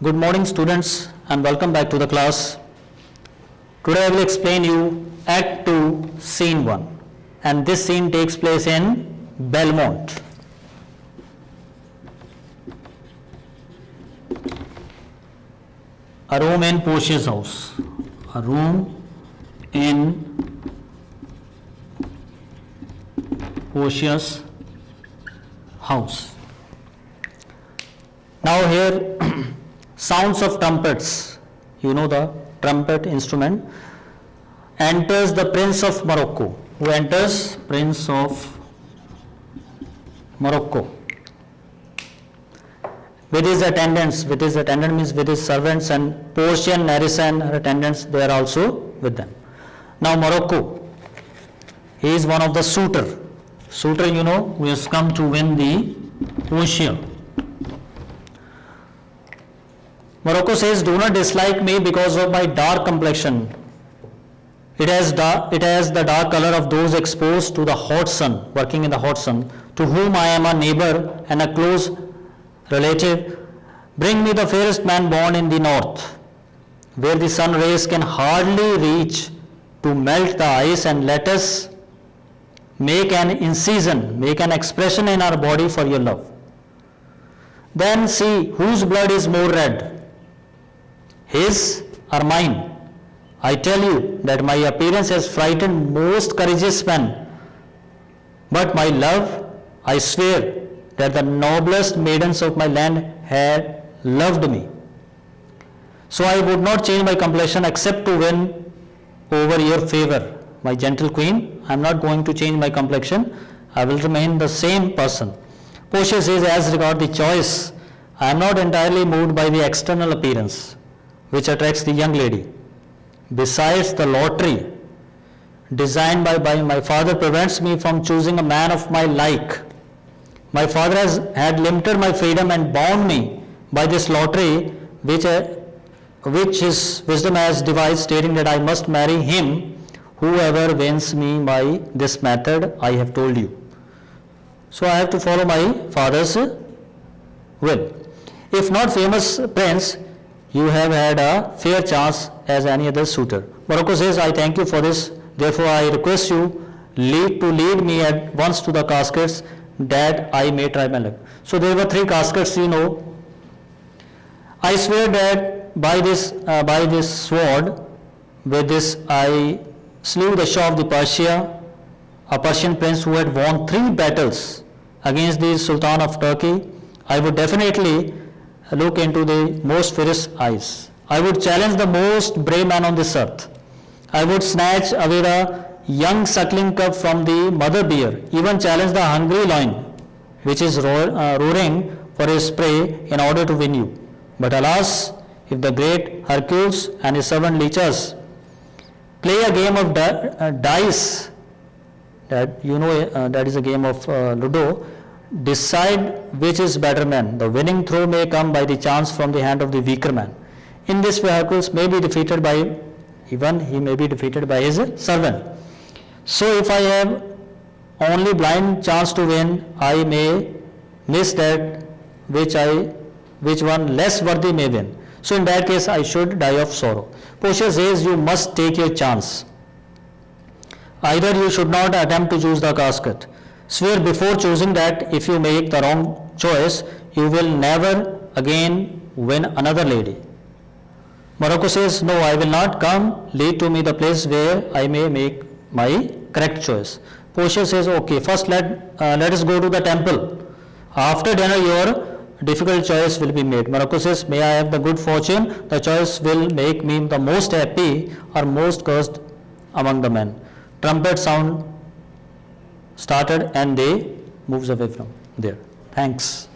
Good morning students and welcome back to the class. Today I will explain you Act 2 Scene 1 and this scene takes place in Belmont. A room in Portia's house. A room in Portia's house. Now here sounds of trumpets, you know the trumpet instrument, enters the Prince of Morocco. Who enters? Prince of Morocco. With his attendants, means with his servants, and Portia and Nerissa and her attendants, they are also with them. Now Morocco, he is one of the suitor, you know, who has come to win the Portia. Morocco says, do not dislike me because of my dark complexion. It has the dark color of those exposed to the hot sun, working in the hot sun, to whom I am a neighbor and a close relative. Bring me the fairest man born in the north, where the sun rays can hardly reach to melt the ice, and let us make an incision, make an expression in our body for your love. Then see whose blood is more red, his or mine. I tell you that my appearance has frightened most courageous men, but my love, I swear that the noblest maidens of my land had loved me. So I would not change my complexion except to win over your favor. My gentle queen, I am not going to change my complexion. I will remain the same person. Portia says, as regard the choice, I am not entirely moved by the external appearance, which attracts the young lady. Besides, the lottery designed by my father prevents me from choosing a man of my like. My father had limited my freedom and bound me by this lottery, which his wisdom has devised, stating that I must marry him whoever wins me by this method I have told you. So I have to follow my father's will. If not famous prince, you have had a fair chance as any other suitor. Morocco says, I thank you for this. Therefore, I request you to lead me at once to the caskets, that I may try my luck. So there were 3 caskets, you know. I swear that by this sword, with this I slew the Shah of the Persia, a Persian prince who had won 3 battles against the Sultan of Turkey. I would definitely look into the most fierce eyes. I would challenge the most brave man on this earth. I would snatch away the young suckling cub from the mother bear, even challenge the hungry lion, which is roaring for his prey, in order to win you. But alas, if the great Hercules and his servant Lichas play a game of dice, that you know that is a game of Ludo, decide which is better man, the winning throw may come by the chance from the hand of the weaker man. In this way, Hercules may be defeated by his servant. So if I have only blind chance to win, I may miss that which one less worthy may win. So in that case, I should die of sorrow. Portia says, you must take your chance. Either you should not attempt to choose the casket. Swear before choosing that if you make the wrong choice, you will never again win another lady. Morocco says, no, I will not. Come, lead to me the place where I may make my correct choice. Portia says, okay, first let us go to the temple. After dinner, your difficult choice will be made. Morocco says, may I have the good fortune, the choice will make me the most happy or most cursed among the men. Trumpet sound started and they moves away from there. Thanks.